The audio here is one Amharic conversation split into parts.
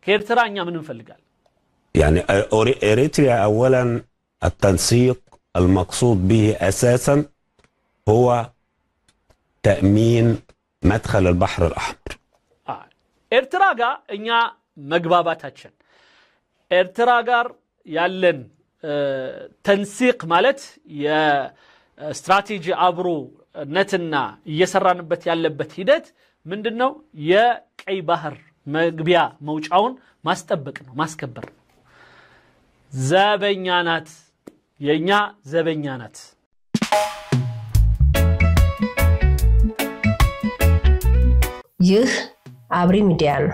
كيرترانيا من نفلقال يعني إريتريا أولا التنسيق المقصود به أساسا هو تأمين مدخل البحر الأحمر. إرتراغا إنيا مقباباتاتشن إرتراغار يالن تنسيق مالت يا استراتيجي عبرو نتنا يسرانبت يالبت هيدت مندنو يا كاي بحر مغبيا موچاون ماستبق ነው ማስከበር ዘበኛናት የኛ ዘበኛናት ይህ አብሪ ሚዲያ ነው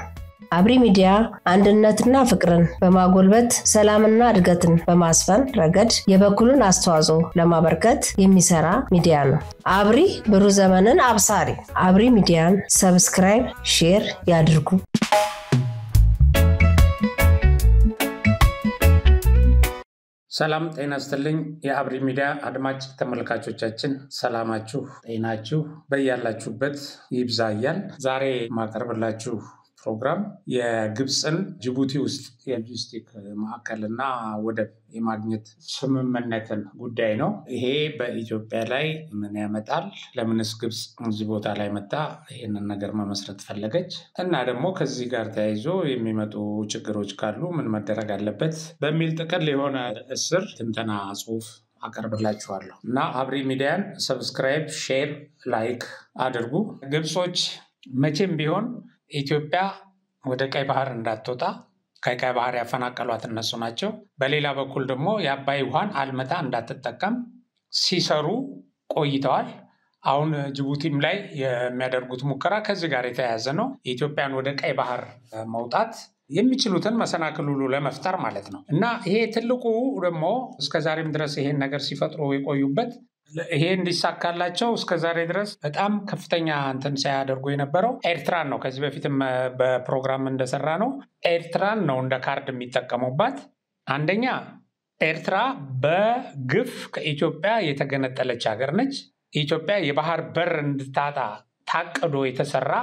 አብሪ ሚዲያ አንድነትና ፍቅርን በማጎልበት ሰላምና እድገትን በማስፈን ረገድ የበኩሉን አስተዋጽኦ ለማበርከት የሚሰራ ሚዲያ ነው አብሪ ብሩ ዘመንን አብሳሪ አብሪ ሚዲያን ሰብስክራይብ ሼር ያድርጉ ሰላም ጤና ይስጥልኝ የአብሪ ሚዲያ አድማጭ ተመልካቾቻችን ሰላማችሁ ጤናችሁ በእያላችሁበት ይብዛያል ዛሬ ማቀርብላችሁ ፕሮግራም የግብጽን ጅቡቲ ውስጥ የሎጂስቲክ ማዕከልና ወደብ የማግኘት ስምምነትን ጉዳይ ነው ይሄ በኢትዮጵያ ላይ ምን ያመጣል ለምንስ ግብጽ እዚህ ቦታ ላይ መጣ ይሄንን ነገር መመስረት ፈለገች እና ደግሞ ከዚህ ጋር ተያይዞ የሚመጡ ችግሮች ካሉ ምን መደረግ አለበት በሚል ጥቅል የሆነ እስር ትንተና ጽሁፍ አቀርብላችኋለሁ እና አብሪ ሚዲያን ሰብስክራይብ ሼር ላይክ አድርጉ ግብጾች መቼም ቢሆን ኢትዮጵያ ወደ ቀይ ባህር እንዳትወጣ ከቀይ ባህር ያፈናቀሏት እነሱ ናቸው በሌላ በኩል ደግሞ የአባይ ውሃን አልመታ እንዳትጠቀም ሲሰሩ ቆይተዋል አሁን ጅቡቲም ላይ የሚያደርጉት ሙከራ ከዚህ ጋር የተያያዘ ነው ኢትዮጵያን ወደ ቀይ ባህር መውጣት የሚችሉትን መሰናክል ሁሉ ለመፍጠር ማለት ነው እና ይሄ ትልቁ ደግሞ እስከዛሬም ድረስ ይሄን ነገር ሲፈጥሩ የቆዩበት ይሄ እንዲሳካላቸው እስከዛሬ ድረስ በጣም ከፍተኛ እንትን ሳያደርጉ የነበረው ኤርትራን ነው ከዚህ በፊትም በፕሮግራም እንደሰራ ነው ኤርትራን ነው እንደ ካርድ የሚጠቀሙባት አንደኛ ኤርትራ በግፍ ከኢትዮጵያ የተገነጠለች ሀገር ነች ኢትዮጵያ የባህር በር እንድታጣ ታቅዶ የተሰራ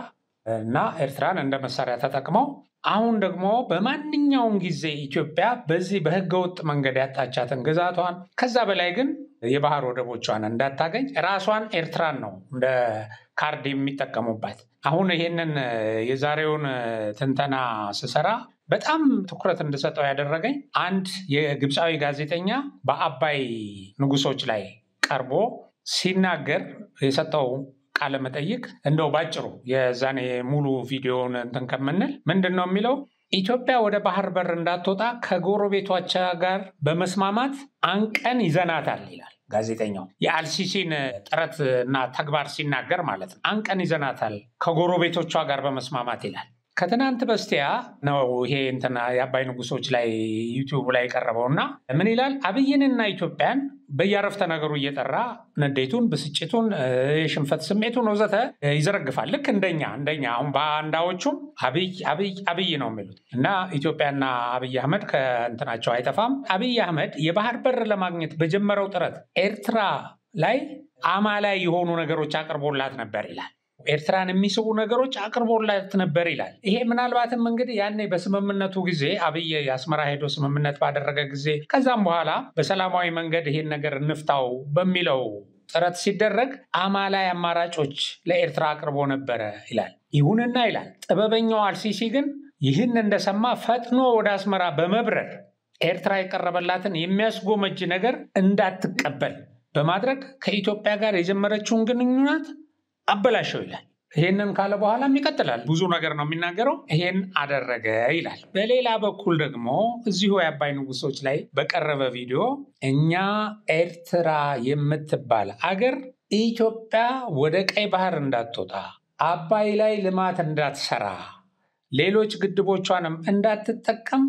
እና ኤርትራን እንደ መሳሪያ ተጠቅመው አሁን ደግሞ በማንኛውም ጊዜ ኢትዮጵያ በዚህ በህገወጥ መንገድ ያጣቻትን ግዛቷን ከዛ በላይ ግን የባህር ወደቦቿን እንዳታገኝ ራሷን ኤርትራን ነው እንደ ካርድ የሚጠቀሙባት አሁን ይሄንን የዛሬውን ትንተና ስሰራ በጣም ትኩረት እንድሰጠው ያደረገኝ አንድ የግብጻዊ ጋዜጠኛ በአባይ ንጉሶች ላይ ቀርቦ ሲናገር የሰጠው ቃለ መጠይቅ እንደው ባጭሩ የዛኔ ሙሉ ቪዲዮውን እንትን ከመነል ምንድነው የሚለው ኢትዮጵያ ወደ ባህር በር እንዳትወጣ ከጎረቤቶቿ ጋር በመስማማት አንቀን ይዘናታል ይላል ጋዜጠኛው የአልሲሲን ጥረትና ተግባር ሲናገር ማለት ነው አንቀን ይዘናታል ከጎረቤቶቿ ጋር በመስማማት ይላል ከትናንት በስቲያ ነው ይሄ እንትና የአባይ ንጉሶች ላይ ዩቲዩብ ላይ ቀርበውና ምን ይላል አብይንና ኢትዮጵያን በያረፍተ ነገሩ እየጠራ ንዴቱን ብስጭቱን የሽንፈት ስሜቱን ወዘተ ይዘረግፋል ልክ እንደኛ አሁን ባንዳዎቹም አብይ ነው የሚሉት እና ኢትዮጵያና አብይ አህመድ ከእንትናቸው አይጠፋም አብይ አህመድ የባህር በር ለማግኘት በጀመረው ጥረት ኤርትራ ላይ አማላይ የሆኑ ነገሮች አቅርቦላት ነበር ይላል ኤርትራን የሚስቡ ነገሮች አቅርቦላት ነበር ይላል ይሄ ምናልባትም እንግዲህ ያኔ በስምምነቱ ጊዜ አብይ ያስመራ ሄዶ ስምምነት ባደረገ ጊዜ ከዛም በኋላ በሰላማዊ መንገድ ይሄን ነገር እንፍታው በሚለው ጥረት ሲደረግ አማላይ አማራጮች ለኤርትራ አቅርቦ ነበር ይላል ይሁንና ይላል ጥበበኛው አልሲሲ ግን ይህን እንደሰማ ፈጥኖ ወደ አስመራ በመብረር ኤርትራ የቀረበላትን የሚያስጎመጅ ነገር እንዳትቀበል በማድረግ ከኢትዮጵያ ጋር የጀመረችውን ግንኙነት አበላሽው ይላል ይሄንን ካለ በኋላም ይቀጥላል ብዙ ነገር ነው የሚናገረው ይሄን አደረገ ይላል በሌላ በኩል ደግሞ እዚሁ የአባይ ንጉሶች ላይ በቀረበ ቪዲዮ እኛ ኤርትራ የምትባል አገር ኢትዮጵያ ወደ ቀይ ባህር እንዳትወጣ አባይ ላይ ልማት እንዳትሰራ ሌሎች ግድቦቿንም እንዳትጠቀም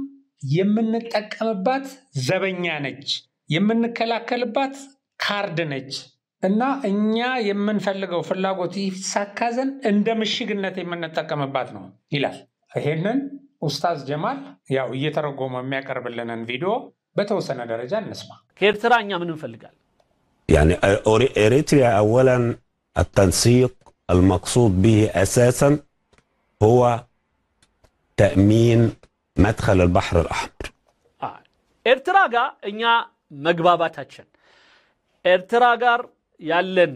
የምንጠቀምባት ዘበኛ ነች የምንከላከልባት ካርድ ነች እና እኛ የምንፈልገው ፍላጎት ይሳካዘን እንደ ምሽግነት የምንጠቀምባት ነው ይላል ይሄንን ኡስታዝ ጀማል ያው እየተረጎመ የሚያቀርብልንን ቪዲዮ በተወሰነ ደረጃ እንስማ ከኤርትራኛ ምን እንፈልጋለን يعني إريتريا أولا التنسيق المقصود به أساسا هو تأمين مدخل البحر الأحمر. إرتراغا إنيا مغباباتاچن إرتراغار يالن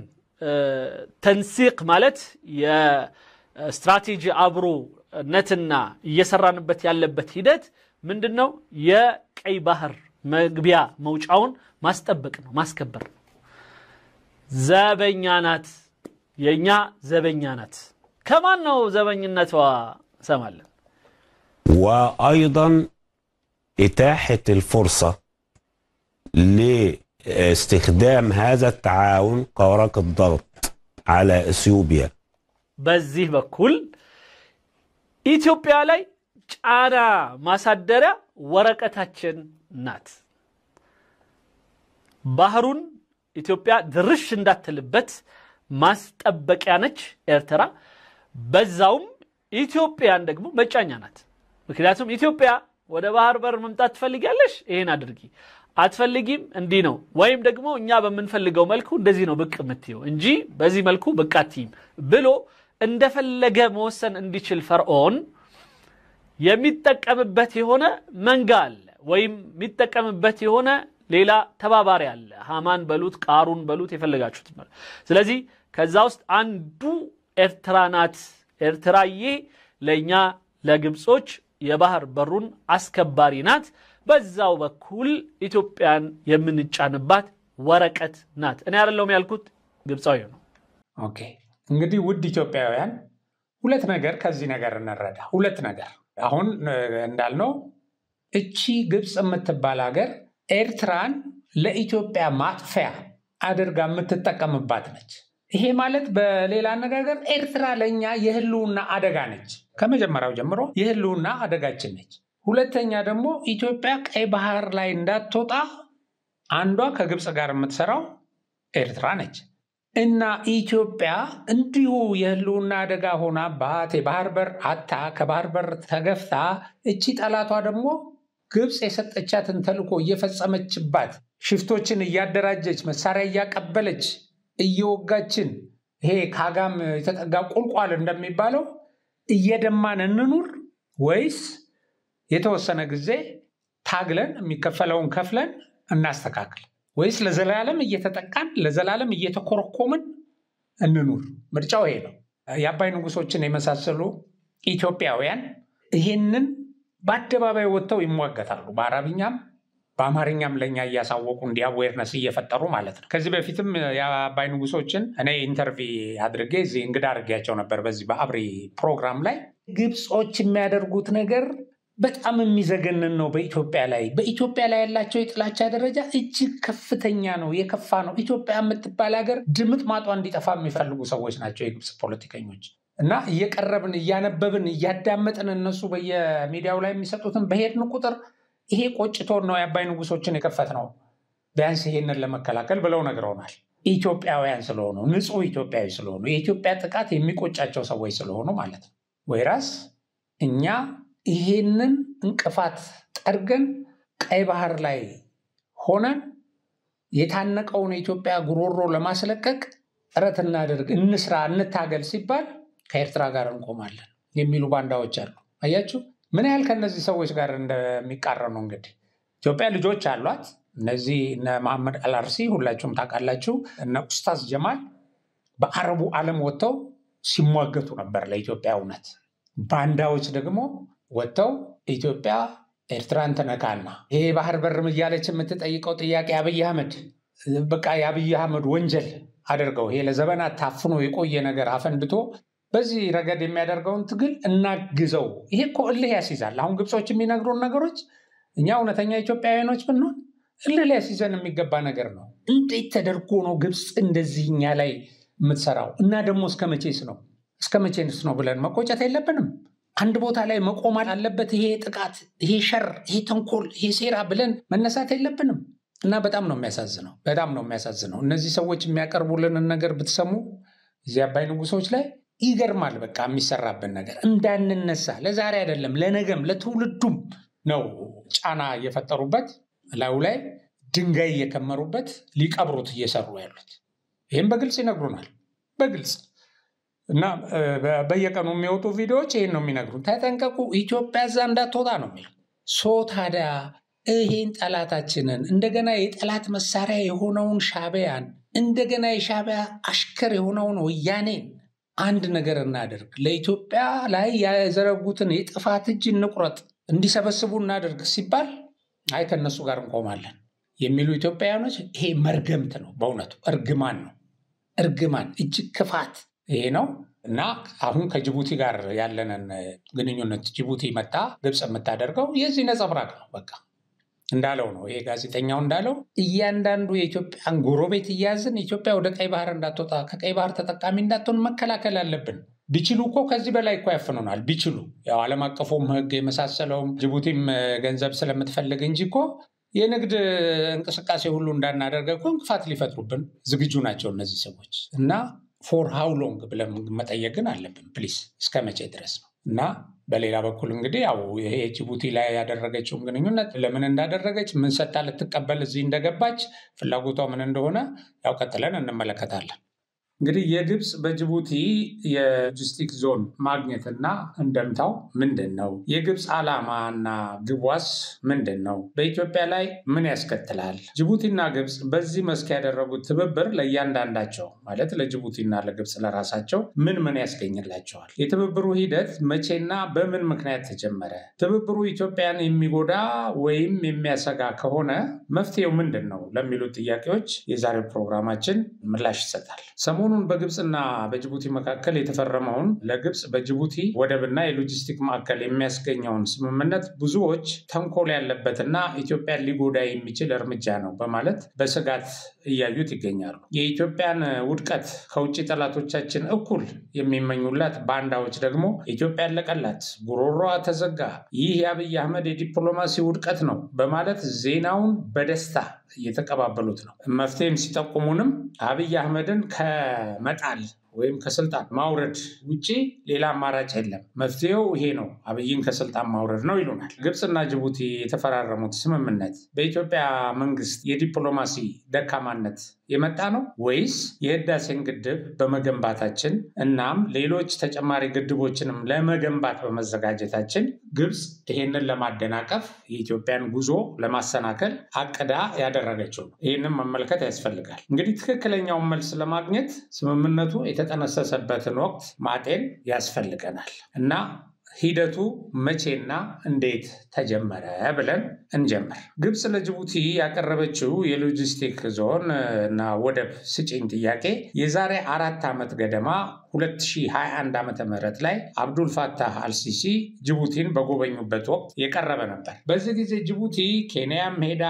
تنسيق مالت يا استراتيجي عبرو نتنا يسرانبت يالبت هيدت ምንድነው የቀይ ባህር መግቢያ መውጫውን ማስጠበቅ ነው ማስከበር ዘበኛናት የኛ ዘበኛናት ከማን ነው ዘበኝነቷ ሰማለን وأيضا إتاحة الفرصة لاستخدام هذا التعاون كورق الضغط على إثيوبيا በዚህ በኩል ኢትዮጵያ ላይ ጫና ማሳደሪያ ወረቀታችን ናት ባህሩን ኢትዮጵያ ድርሽ እንዳትልበት ማስጠበቂያ ነች ኤርትራ በዛውም ኢትዮጵያን ደግሞ መጫኛ ናት ምክንያቱም ኢትዮጵያ ወደ ባህር በር መምጣት ትፈልጋለሽ ይሄን አድርጊ አትፈልጊም እንዲ ነው ወይም ደግሞ እኛ በመንፈልገው መልኩ እንደዚህ ነው ብቅ ምትየው እንጂ በዚህ መልኩ በቃቲም ብሎ እንደፈለገ መወሰን እንዲችል ፈርዖን የሚጠቀምበት የሆነ መንጋ አለ ወይም የሚጠቀምበት የሆነ ሌላ ተባባሪ አለ ሃማን በሉት ቃሩን በሉት የፈለጋችሁት ማለት ስለዚህ ከዛ ውስጥ አንዱ ኤርትራናት ኤርትራዬ ለኛ ለግብጾች የባህር በሩን አስከባሪ ናት በዛው በኩል ኢትዮጵያን የምንጫንባት ወረቀት ናት እኔ አይደለም ያልኩት ግብጻዊ ነው ኦኬ እንግዲህ ውድ ኢትዮጵያውያን ሁለት ነገር ከዚህ ነገር እንረዳ ሁለት ነገር አሁን እንዳልነው እቺ ግብጽ የምትባል ሀገር ኤርትራን ለኢትዮጵያ ማጥፊያ አድርጋ የምትጠቀምባት ነች ይሄ ማለት በሌላ አነጋገር ኤርትራ ለኛ የህልውና አደጋ ነች ከመጀመሪያው ጀምሮ የህልውና አደጋችን ነች ሁለተኛ ደግሞ ኢትዮጵያ ቀይ ባህር ላይ እንዳትወጣ አንዷ ከግብጽ ጋር የምትሰራው ኤርትራ ነች እና ኢትዮጵያ እንዲሁ የህልውና አደጋ ሆና ባቴ ባህር በር አታ ከባህር በር ተገፍታ እቺ ጠላቷ ደግሞ ግብጽ የሰጠቻትን ተልኮ እየፈጸመችባት ሽፍቶችን እያደራጀች መሳሪያ እያቀበለች እየወጋችን ይሄ ካጋም የተጠጋ ቁልቋል እንደሚባለው እየደማን እንኑር ወይስ የተወሰነ ጊዜ ታግለን የሚከፈለውን ከፍለን እናስተካክል ወይስ ለዘላለም እየተጠቃን ለዘላለም እየተኮረኮምን እንኑር ምርጫው ይሄ ነው የአባይ ንጉሶችን የመሳሰሉ ኢትዮጵያውያን ይሄንን በአደባባይ ወጥተው ይሟገታሉ በአረብኛም በአማርኛም ለኛ ያሳወቁ እንዲ አዌርነስ እየፈጠሩ ማለት ነው ከዚህ በፊትም የአባይ ንጉሶችን እኔ ኢንተርቪው አድርጌ እዚህ እንግዳ አድርጌያቸው ነበር በዚህ በአብሪ ፕሮግራም ላይ ግብጾች የሚያደርጉት ነገር በጣም የሚዘገነን ነው በኢትዮጵያ ላይ ያላቸው የጥላቻ ደረጃ እጅግ ከፍተኛ ነው የከፋ ነው ኢትዮጵያ የምትባል ሀገር ድምጥ ማጧ እንዲጠፋ የሚፈልጉ ሰዎች ናቸው የግብጽ ፖለቲከኞች እና እየቀረብን እያነበብን እያዳመጥን እነሱ በየሚዲያው ላይ የሚሰጡትን በሄድን ቁጥር ይሄ ቆጭቶን ነው የአባይ ንጉሶችን የከፈት ነው ቢያንስ ይሄንን ለመከላከል ብለው ነግረውናል ኢትዮጵያውያን ስለሆኑ ንጹህ ኢትዮጵያዊ ስለሆኑ የኢትዮጵያ ጥቃት የሚቆጫቸው ሰዎች ስለሆኑ ማለት ነው ወይራስ እኛ ይሄንን እንቅፋት ጠርገን ቀይ ባህር ላይ ሆነን የታነቀውን የኢትዮጵያ ጉሮሮ ለማስለቀቅ ጥረት እናደርግ እንስራ እንታገል ሲባል ከኤርትራ ጋር እንቆማለን የሚሉ ባንዳዎች አሉ አያችሁ ምን ያህል ከነዚህ ሰዎች ጋር እንደሚቃረኑ እንግዲህ ኢትዮጵያ ልጆች አሏት እነዚህ እነ መሐመድ አልአርሲ ሁላችሁም ታውቃላችሁ እነ ኡስታዝ ጀማል በአረቡ ዓለም ወጥተው ሲሟገቱ ነበር ለኢትዮጵያ እውነት ባንዳዎች ደግሞ ወጥተው ኢትዮጵያ ኤርትራን ተነካና ይሄ ባህር በርም እያለች የምትጠይቀው ጥያቄ አብይ አህመድ በቃ የአብይ አህመድ ወንጀል አድርገው ይሄ ለዘመናት ታፍኖ የቆየ ነገር አፈንድቶ በዚህ ረገድ የሚያደርገውን ትግል እናግዘው ይሄ እኮ እልህ ያስይዛል አሁን ግብጾች የሚነግሩን ነገሮች እኛ እውነተኛ ኢትዮጵያውያኖች ብንሆን እልህ ያስይዘን የሚገባ ነገር ነው እንዴት ተደርጎ ነው ግብጽ እንደዚህኛ ላይ የምትሰራው እና ደግሞ እስከመቼስ ነው ብለን መቆጨት የለብንም አንድ ቦታ ላይ መቆም አለበት ይሄ ጥቃት ይሄ ሸር ይሄ ተንኮል ይሄ ሴራ ብለን መነሳት የለብንም እና በጣም ነው የሚያሳዝነው እነዚህ ሰዎች የሚያቀርቡልን ነገር ብትሰሙ እዚህ አባይ ንጉሶች ላይ ይገርማል በቃ የሚሰራበት ነገር እንዳንነሳ ለዛሬ አይደለም ለነገም ለትውልዱም ነው ጫና እየፈጠሩበት ላዩ ላይ ድንጋይ እየከመሩበት ሊቀብሩት እየሰሩ ያሉት ይሄን በግልጽ ይነግሩናል በግልጽ እና በየቀኑ የሚወጡ ቪዲዮዎች ይሄን ነው የሚነግሩን። ተጠንቀቁ፣ ኢትዮጵያ እዛ እንዳትወጣ ነው የሚለው። ታዲያ ይሄን ጠላታችንን እንደገና የጠላት መሳሪያ የሆነውን ሻዕቢያን እንደገና የሻዕቢያ አሽከር የሆነውን ወያኔን አንድ ነገር እናደርግ፣ ለኢትዮጵያ ላይ ያዘረጉትን የጥፋት እጅ እንቁረጥ፣ እንዲሰበስቡ እናደርግ ሲባል አይ ከነሱ ጋር እንቆማለን የሚሉ ኢትዮጵያውያኖች ይሄ መርገምት ነው። በእውነቱ እርግማን ነው። እርግማን እጅግ ክፋት ይሄ ነው። እና አሁን ከጅቡቲ ጋር ያለንን ግንኙነት ጅቡቲ መጣ ግብፅ የምታደርገው የዚህ ነጸብራቅ ነው። በቃ እንዳለው ነው ይሄ ጋዜጠኛው እንዳለው እያንዳንዱ የኢትዮጵያን ጎረቤት እያዝን ኢትዮጵያ ወደ ቀይ ባህር እንዳትወጣ ከቀይ ባህር ተጠቃሚ እንዳትሆን መከላከል አለብን። ቢችሉ እኮ ከዚህ በላይ እኮ ያፍኑናል። ቢችሉ ያው ዓለም አቀፉም ሕግ የመሳሰለውም ጅቡቲም ገንዘብ ስለምትፈልግ እንጂ እኮ የንግድ እንቅስቃሴ ሁሉ እንዳናደርግ እኮ እንቅፋት ሊፈጥሩብን ዝግጁ ናቸው እነዚህ ሰዎች። እና ፎር ሃው ሎንግ ብለን መጠየቅ ግን አለብን ፕሊስ፣ እስከ መቼ ድረስ ነው? እና በሌላ በኩል እንግዲህ ያው ይሄ ጅቡቲ ላይ ያደረገችውን ግንኙነት ለምን እንዳደረገች ምን ሰጥታ ልትቀበል እዚህ እንደገባች ፍላጎቷ ምን እንደሆነ ያው ቀጥለን እንመለከታለን። እንግዲህ የግብፅ በጅቡቲ የሎጂስቲክ ዞን ማግኘትና እንደምታው ምንድን ነው? የግብፅ ዓላማና ግቧስ ምንድን ነው? በኢትዮጵያ ላይ ምን ያስከትላል? ጅቡቲና ግብፅ በዚህ መስክ ያደረጉት ትብብር ለእያንዳንዳቸው ማለት ለጅቡቲና ለግብፅ ለራሳቸው ምን ያስገኝላቸዋል? የትብብሩ ሂደት መቼና በምን ምክንያት ተጀመረ? ትብብሩ ኢትዮጵያን የሚጎዳ ወይም የሚያሰጋ ከሆነ መፍትሄው ምንድን ነው? ለሚሉት ጥያቄዎች የዛሬው ፕሮግራማችን ምላሽ ይሰጣል። ሰሞኑን በግብፅና በጅቡቲ መካከል የተፈረመውን ለግብፅ በጅቡቲ ወደብና የሎጂስቲክ ማዕከል የሚያስገኘውን ስምምነት ብዙዎች ተንኮል ያለበትና ኢትዮጵያን ሊጎዳ የሚችል እርምጃ ነው በማለት በስጋት እያዩት ይገኛሉ። የኢትዮጵያን ውድቀት ከውጭ ጠላቶቻችን እኩል የሚመኙላት ባንዳዎች ደግሞ ኢትዮጵያ ያለቀላት፣ ጉሮሮዋ ተዘጋ፣ ይህ የአብይ አህመድ የዲፕሎማሲ ውድቀት ነው በማለት ዜናውን በደስታ እየተቀባበሉት ነው። መፍትሄም ሲጠቁሙንም አብይ አህመድን ከመጣል ወይም ከስልጣን ማውረድ ውጪ ሌላ አማራጭ የለም፣ መፍትሄው ይሄ ነው፣ አብይን ከስልጣን ማውረድ ነው ይሉናል። ግብፅና ጅቡቲ የተፈራረሙት ስምምነት በኢትዮጵያ መንግስት የዲፕሎማሲ ደካማነት የመጣ ነው ወይስ የህዳሴን ግድብ በመገንባታችን እናም ሌሎች ተጨማሪ ግድቦችንም ለመገንባት በመዘጋጀታችን ግብፅ ይሄንን ለማደናቀፍ የኢትዮጵያን ጉዞ ለማሰናከል አቅዳ ያደረገችው ነው? ይህንን መመልከት ያስፈልጋል። እንግዲህ ትክክለኛውን መልስ ለማግኘት ስምምነቱ የተጠነሰሰበትን ወቅት ማጤን ያስፈልገናል እና ሂደቱ መቼና እንዴት ተጀመረ ብለን እንጀምር። ግብፅ ለጅቡቲ ያቀረበችው የሎጂስቲክ ዞን እና ወደብ ስጪኝ ጥያቄ የዛሬ 4 ዓመት ገደማ 2021 ዓመተ ምህረት ላይ አብዱል ፋታህ አልሲሲ ጅቡቲን በጎበኙበት ወቅት የቀረበ ነበር። በዚህ ጊዜ ጅቡቲ ኬንያም ሄዳ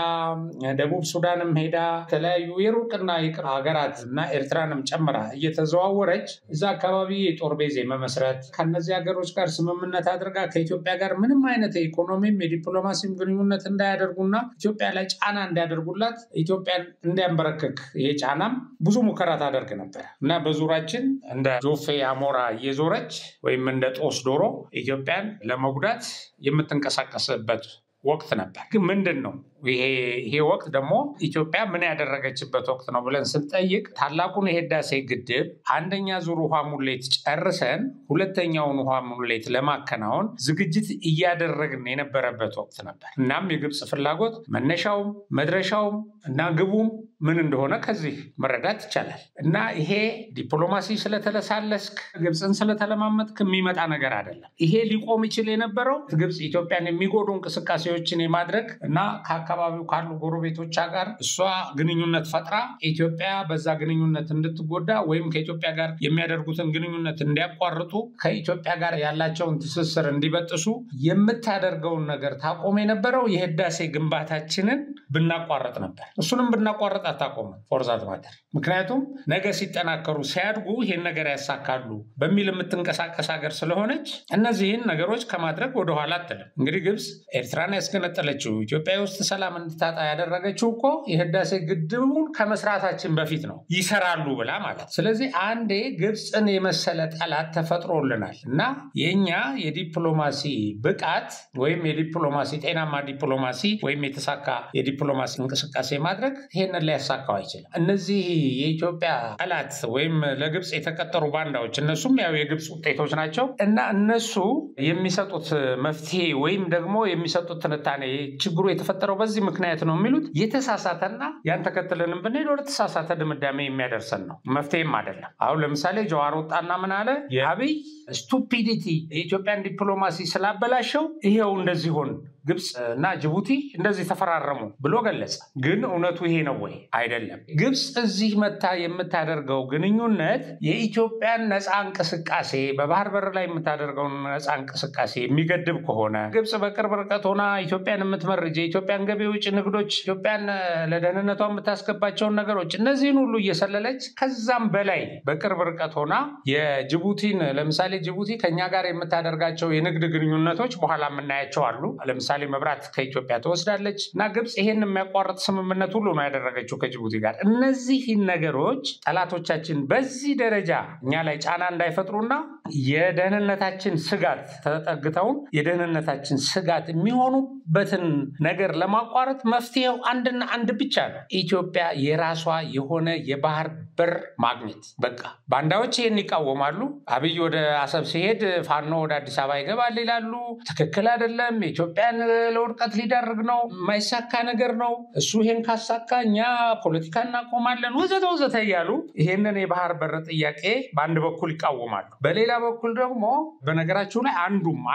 ደቡብ ሱዳንም ሄዳ የተለያዩ የሩቅና የቅርብ ሀገራት እና ኤርትራንም ጨምራ እየተዘዋወረች እዛ አካባቢ የጦር ቤዝ መመስረት ከነዚህ ሀገሮች ጋር ስምምነት አድርጋ ከኢትዮጵያ ጋር ምንም አይነት የኢኮኖሚም የዲፕሎማሲም ግንኙነት እንዳያደርጉና ኢትዮጵያ ላይ ጫና እንዲያደርጉላት ኢትዮጵያን እንዲያንበረክክ ይሄ ጫናም ብዙ ሙከራ ታደርግ ነበር እና በዙሪያችን እንደ ጆፌ አሞራ እየዞረች ወይም እንደ ጦስ ዶሮ ኢትዮጵያን ለመጉዳት የምትንቀሳቀስበት ወቅት ነበር። ግን ምንድን ነው ይሄ ወቅት ደግሞ ኢትዮጵያ ምን ያደረገችበት ወቅት ነው ብለን ስንጠይቅ ታላቁን የህዳሴ ግድብ አንደኛ ዙር ውሃ ሙሌት ጨርሰን ሁለተኛውን ውሃ ሙሌት ለማከናወን ዝግጅት እያደረግን የነበረበት ወቅት ነበር። እናም የግብፅ ፍላጎት መነሻውም መድረሻውም እና ግቡም ምን እንደሆነ ከዚህ መረዳት ይቻላል። እና ይሄ ዲፕሎማሲ ስለተለሳለስክ ግብፅን ስለተለማመጥክ የሚመጣ ነገር አይደለም። ይሄ ሊቆም ይችል የነበረው ግብፅ ኢትዮጵያን የሚጎዱ እንቅስቃሴዎችን የማድረግ እና ከአካባቢው ካሉ ጎረቤቶቿ ጋር እሷ ግንኙነት ፈጥራ ኢትዮጵያ በዛ ግንኙነት እንድትጎዳ ወይም ከኢትዮጵያ ጋር የሚያደርጉትን ግንኙነት እንዲያቋርጡ ከኢትዮጵያ ጋር ያላቸውን ትስስር እንዲበጥሱ የምታደርገውን ነገር ታቆም የነበረው የህዳሴ ግንባታችንን ብናቋረጥ ነበር። እሱንም ብናቋረጥ አታቆም ፎርዛት ማተር። ምክንያቱም ነገ ሲጠናከሩ ሲያድጉ ይሄን ነገር ያሳካሉ በሚል የምትንቀሳቀስ ሀገር ስለሆነች እነዚህን ነገሮች ከማድረግ ወደኋላ አትልም። እንግዲህ ግብፅ ኤርትራን ያስገነጠለችው ኢትዮጵያ ውስጥ ሰላም እንድታጣ ያደረገችው እኮ የህዳሴ ግድቡን ከመስራታችን በፊት ነው ይሰራሉ ብላ ማለት። ስለዚህ አንዴ ግብፅን የመሰለ ጠላት ተፈጥሮልናል እና የኛ የዲፕሎማሲ ብቃት ወይም የዲፕሎማሲ ጤናማ ዲፕሎማሲ ወይም የተሳካ የዲፕሎማሲ እንቅስቃሴ ማድረግ ይሄንን ሊያሳካው አይችልም። እነዚህ የኢትዮጵያ ጠላት ወይም ለግብጽ የተቀጠሩ ባንዳዎች እነሱም ያው የግብጽ ውጤቶች ናቸው እና እነሱ የሚሰጡት መፍትሄ ወይም ደግሞ የሚሰጡት ትንታኔ ችግሩ የተፈጠረው በዚህ ምክንያት ነው የሚሉት የተሳሳተና ያን ተከትለንም ብንሄድ ወደ ተሳሳተ ድምዳሜ የሚያደርሰን ነው፣ መፍትሄም አይደለም። አሁን ለምሳሌ ጀዋር ወጣና ምን አለ? የአብይ ስቱፒዲቲ የኢትዮጵያን ዲፕሎማሲ ስላበላሸው ይሄው እንደዚህ ሆን ግብጽ እና ጅቡቲ እንደዚህ ተፈራረሙ ብሎ ገለጸ። ግን እውነቱ ይሄ ነው ወይ? አይደለም። ግብጽ እዚህ መታ የምታደርገው ግንኙነት የኢትዮጵያን ነፃ እንቅስቃሴ በባህር በር ላይ የምታደርገውን ነፃ እንቅስቃሴ የሚገድብ ከሆነ ግብጽ በቅርብ ርቀት ሆና ኢትዮጵያን የምትመርጅ የኢትዮጵያን ገቢ ውጭ ንግዶች ኢትዮጵያን ለደህንነቷ የምታስገባቸውን ነገሮች እነዚህን ሁሉ እየሰለለች ከዛም በላይ በቅርብ ርቀት ሆና የጅቡቲን ለምሳሌ ጅቡቲ ከኛ ጋር የምታደርጋቸው የንግድ ግንኙነቶች በኋላ የምናያቸው አሉ። ለምሳሌ መብራት ከኢትዮጵያ ትወስዳለች እና ግብጽ ይሄን የሚያቋርጥ ስምምነት ሁሉ ነው ያደረገችው ከጅቡቲ ጋር። እነዚህ ነገሮች ጠላቶቻችን በዚህ ደረጃ እኛ ላይ ጫና እንዳይፈጥሩና የደህንነታችን ስጋት ተጠግተውን የደህንነታችን ስጋት የሚሆኑበትን ነገር ለማቋረጥ መፍትሄው አንድና አንድ ብቻ ነው። ኢትዮጵያ የራሷ የሆነ የባህር በር ማግኘት። በቃ ባንዳዎች ይህን ይቃወማሉ። አብይ ወደ አሰብ ሲሄድ ፋኖ ወደ አዲስ አበባ ይገባል ይላሉ። ትክክል አይደለም፣ ኢትዮጵያን ለውድቀት ሊዳርግ ነው፣ የማይሳካ ነገር ነው። እሱ ይሄን ካሳካ እኛ ፖለቲካ እናቆማለን ወዘተ ወዘተ እያሉ ይሄንን የባህር በር ጥያቄ በአንድ በኩል ይቃወማሉ። በሌላ በኩል ደግሞ በነገራችሁ ላይ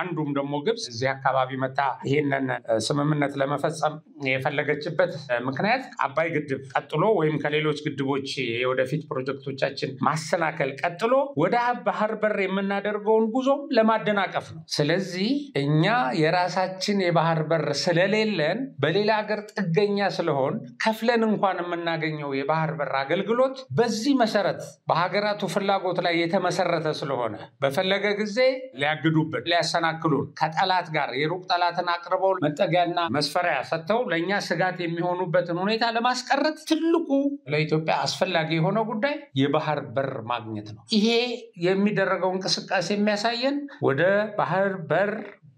አንዱም ደግሞ ግብጽ እዚህ አካባቢ መታ ይሄንን ስምምነት ለመፈጸም የፈለገችበት ምክንያት አባይ ግድብ ቀጥሎ ወይም ከሌሎች ግድቦች የወደፊት ፕሮጀክቶቻችን ማሰናከል ቀጥሎ ወደ ባህር በር የምናደርገውን ጉዞ ለማደናቀፍ ነው። ስለዚህ እኛ የራሳችን የባህር በር ስለሌለን በሌላ ሀገር ጥገኛ ስለሆን ከፍለን እንኳን የምናገኘው የባህር በር አገልግሎት በዚህ መሰረት በሀገራቱ ፍላጎት ላይ የተመሰረተ ስለሆነ በፈለገ ጊዜ ሊያግዱብን ሊያሰናክሉን ከጠላት ጋር የሩቅ ጠላትን አቅርበው መጠጊያና መስፈሪያ ሰጥተው ለእኛ ስጋት የሚሆኑበትን ሁኔታ ለማስቀረት ትልቁ ለኢትዮጵያ አስፈላጊ የሆነው ጉዳይ የባህር በር ማግኘት ነው። ይሄ የሚደረገው እንቅስቃሴ የሚያሳየን ወደ ባህር በር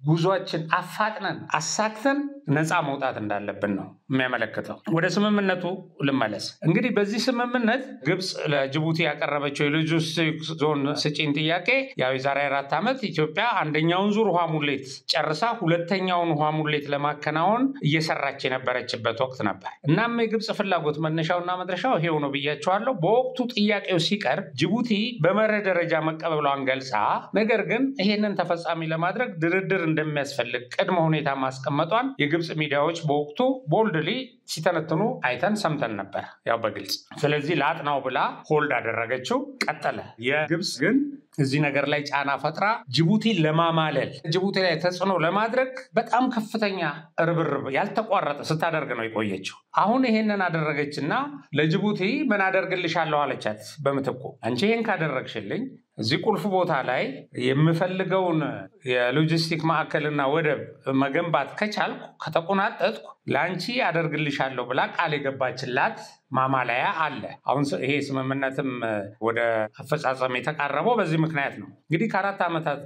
ጉዟችን አፋጥነን አሳክተን ነፃ መውጣት እንዳለብን ነው የሚያመለክተው። ወደ ስምምነቱ ልመለስ። እንግዲህ በዚህ ስምምነት ግብጽ ለጅቡቲ ያቀረበችው የሎጂስቲክ ዞን ስጪን ጥያቄ ያው የዛሬ 4 ዓመት ኢትዮጵያ አንደኛውን ዙር ውሃ ሙሌት ጨርሳ ሁለተኛውን ውሃ ሙሌት ለማከናወን እየሰራች የነበረችበት ወቅት ነበር። እናም የግብጽ ፍላጎት መነሻውና መድረሻው ይሄው ነው ብያቸዋለሁ። በወቅቱ ጥያቄው ሲቀርብ ጅቡቲ በመርህ ደረጃ መቀበሏን ገልጻ፣ ነገር ግን ይሄንን ተፈጻሚ ለማድረግ ድርድር እንደሚያስፈልግ ቅድመ ሁኔታ ማስቀመጧን የግብጽ ሚዲያዎች በወቅቱ ቦልድሊ ሲተነትኑ አይተን ሰምተን ነበር፣ ያው በግልጽ። ስለዚህ ላጥናው ብላ ሆልድ አደረገችው። ቀጠለ። የግብጽ ግን እዚህ ነገር ላይ ጫና ፈጥራ ጅቡቲን ለማማለል ጅቡቲ ላይ ተጽዕኖ ለማድረግ በጣም ከፍተኛ ርብርብ ያልተቋረጠ ስታደርግ ነው የቆየችው። አሁን ይሄንን አደረገችና ለጅቡቲ ምን አደርግልሻለሁ አለቻት በምትኩ። አንቺ ይሄን ካደረግሽልኝ እዚህ ቁልፍ ቦታ ላይ የምፈልገውን የሎጂስቲክ ማዕከልና ወደብ መገንባት ከቻልኩ ከተቆናጠጥኩ ለአንቺ አደርግልሻለሁ ብላ ቃል የገባችላት ማማለያ አለ። አሁን ይሄ ስምምነትም ወደ አፈጻጸም የተቃረበው በዚህ ምክንያት ነው። እንግዲህ ከ4 ዓመታት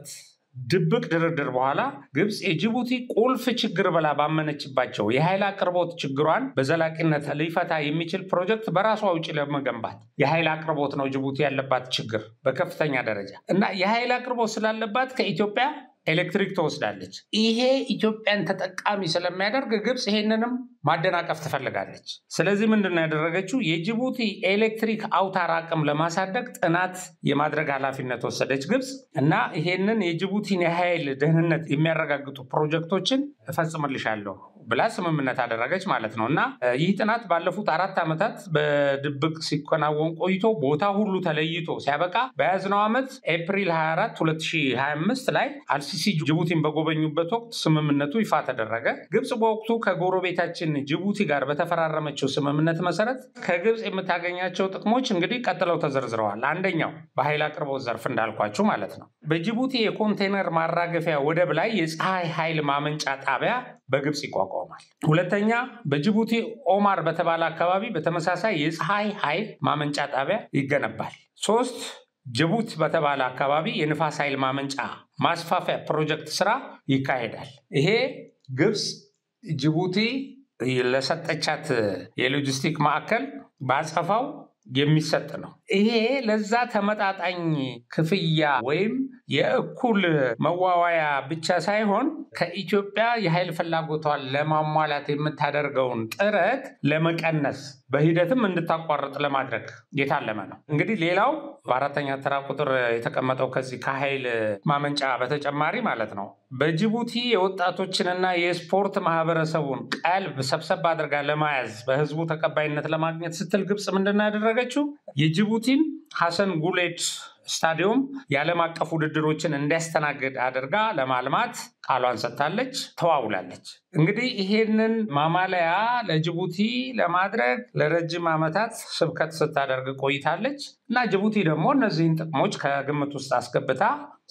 ድብቅ ድርድር በኋላ ግብጽ የጅቡቲ ቁልፍ ችግር ብላ ባመነችባቸው የኃይል አቅርቦት ችግሯን በዘላቂነት ሊፈታ የሚችል ፕሮጀክት በራሷ ውጪ ለመገንባት የኃይል አቅርቦት ነው ጅቡቲ ያለባት ችግር በከፍተኛ ደረጃ እና የኃይል አቅርቦት ስላለባት ከኢትዮጵያ ኤሌክትሪክ ትወስዳለች። ይሄ ኢትዮጵያን ተጠቃሚ ስለሚያደርግ ግብጽ ይሄንንም ማደናቀፍ ትፈልጋለች። ስለዚህ ምንድነው ያደረገችው? የጅቡቲ ኤሌክትሪክ አውታር አቅም ለማሳደግ ጥናት የማድረግ ኃላፊነት ወሰደች ግብጽ እና ይሄንን የጅቡቲን የኃይል ደህንነት የሚያረጋግጡ ፕሮጀክቶችን እፈጽምልሻለሁ ብላ ስምምነት አደረገች ማለት ነው። እና ይህ ጥናት ባለፉት 4 ዓመታት በድብቅ ሲከናወን ቆይቶ ቦታ ሁሉ ተለይቶ ሲያበቃ በያዝነው ዓመት ኤፕሪል 24 2025 ላይ አልሲሲ ጅቡቲን በጎበኙበት ወቅት ስምምነቱ ይፋ ተደረገ። ግብጽ በወቅቱ ከጎረቤታችን ጅቡቲ ጋር በተፈራረመችው ስምምነት መሰረት ከግብጽ የምታገኛቸው ጥቅሞች እንግዲህ ቀጥለው ተዘርዝረዋል። አንደኛው በኃይል አቅርቦት ዘርፍ እንዳልኳችሁ ማለት ነው። በጅቡቲ የኮንቴነር ማራገፊያ ወደብ ላይ የፀሐይ ኃይል ማመንጫ ጣቢያ በግብጽ ይቋቋማል። ሁለተኛ በጅቡቲ ኦማር በተባለ አካባቢ በተመሳሳይ የፀሐይ ኃይል ማመንጫ ጣቢያ ይገነባል። 3 ጅቡቲ በተባለ አካባቢ የንፋስ ኃይል ማመንጫ ማስፋፊያ ፕሮጀክት ስራ ይካሄዳል። ይሄ ግብጽ ጅቡቲ ለሰጠቻት የሎጂስቲክ ማዕከል ባጸፋው የሚሰጥ ነው። ይሄ ለዛ ተመጣጣኝ ክፍያ ወይም የእኩል መዋዋያ ብቻ ሳይሆን ከኢትዮጵያ የኃይል ፍላጎቷን ለማሟላት የምታደርገውን ጥረት ለመቀነስ በሂደትም እንድታቋርጥ ለማድረግ የታለመ ነው። እንግዲህ ሌላው በአራተኛ ተራ ቁጥር የተቀመጠው ከዚህ ከኃይል ማመንጫ በተጨማሪ ማለት ነው በጅቡቲ የወጣቶችንና የስፖርት ማህበረሰቡን ቀልብ ሰብሰብ አድርጋ ለማያዝ በህዝቡ ተቀባይነት ለማግኘት ስትል ግብጽ ምንድን ያደረገችው የጅቡቲን ሐሰን ጉሌድ ስታዲየም የዓለም አቀፍ ውድድሮችን እንዲያስተናግድ አድርጋ ለማልማት ቃሏን ሰጥታለች፣ ተዋውላለች። እንግዲህ ይሄንን ማማለያ ለጅቡቲ ለማድረግ ለረጅም ዓመታት ስብከት ስታደርግ ቆይታለች እና ጅቡቲ ደግሞ እነዚህን ጥቅሞች ከግምት ውስጥ አስገብታ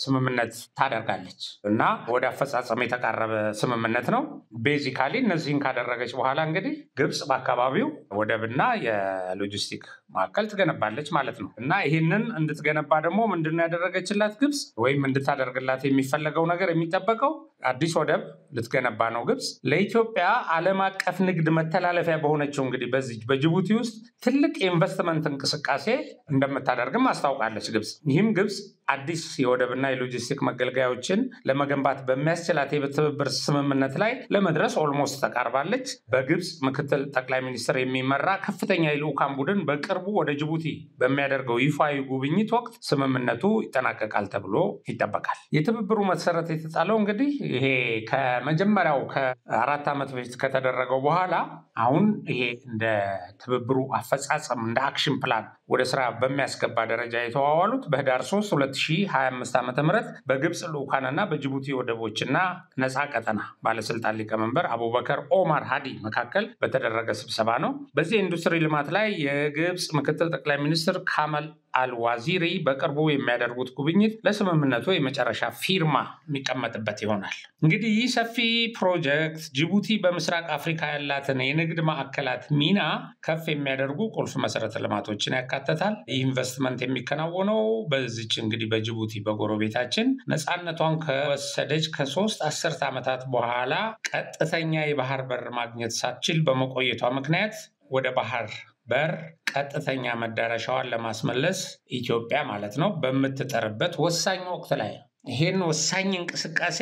ስምምነት ታደርጋለች እና ወደ አፈጻጸም የተቃረበ ስምምነት ነው። ቤዚካሊ እነዚህን ካደረገች በኋላ እንግዲህ ግብጽ በአካባቢው ወደብና የሎጂስቲክ ማዕከል ትገነባለች ማለት ነው እና ይህንን እንድትገነባ ደግሞ ምንድን ያደረገችላት ግብጽ ወይም እንድታደርግላት የሚፈለገው ነገር የሚጠበቀው አዲስ ወደብ ልትገነባ ነው ግብጽ። ለኢትዮጵያ ዓለም አቀፍ ንግድ መተላለፊያ በሆነችው እንግዲህ በዚህ በጅቡቲ ውስጥ ትልቅ የኢንቨስትመንት እንቅስቃሴ እንደምታደርግም አስታውቃለች ግብጽ። ይህም ግብጽ አዲስ የወደብና የሎጂስቲክ መገልገያዎችን ለመገንባት በሚያስችላት የትብብር ስምምነት ላይ ለመድረስ ኦልሞስት ተቃርባለች። በግብጽ ምክትል ጠቅላይ ሚኒስትር የሚመራ ከፍተኛ የልዑካን ቡድን በቅርቡ ወደ ጅቡቲ በሚያደርገው ይፋዊ ጉብኝት ወቅት ስምምነቱ ይጠናቀቃል ተብሎ ይጠበቃል። የትብብሩ መሰረት የተጣለው እንግዲህ ይሄ ከመጀመሪያው ከ4 ዓመት በፊት ከተደረገው በኋላ አሁን ይሄ እንደ ትብብሩ አፈጻጸም እንደ አክሽን ፕላን ወደ ስራ በሚያስገባ ደረጃ የተዋዋሉት በህዳር 3 2025 ዓ.ም በግብጽ ልዑካንና በጅቡቲ ወደቦችና ነፃ ቀጠና ባለስልጣን ሊቀመንበር አቡበከር ኦማር ሃዲ መካከል በተደረገ ስብሰባ ነው። በዚህ ኢንዱስትሪ ልማት ላይ የግብጽ ምክትል ጠቅላይ ሚኒስትር ካመል አልዋዚሪ በቅርቡ የሚያደርጉት ጉብኝት ለስምምነቱ የመጨረሻ ፊርማ የሚቀመጥበት ይሆናል። እንግዲህ ይህ ሰፊ ፕሮጀክት ጅቡቲ በምስራቅ አፍሪካ ያላትን የንግድ ማዕከላት ሚና ከፍ የሚያደርጉ ቁልፍ መሰረተ ልማቶችን ያካትታል። ይህ ኢንቨስትመንት የሚከናወነው በዚች እንግዲህ በጅቡቲ በጎረቤታችን ነፃነቷን ከወሰደች ከ3 አስርት ዓመታት በኋላ ቀጥተኛ የባህር በር ማግኘት ሳትችል በመቆየቷ ምክንያት ወደ ባህር በር ቀጥተኛ መዳረሻዋን ለማስመለስ ኢትዮጵያ ማለት ነው በምትጠርበት ወሳኝ ወቅት ላይ ይሄን ወሳኝ እንቅስቃሴ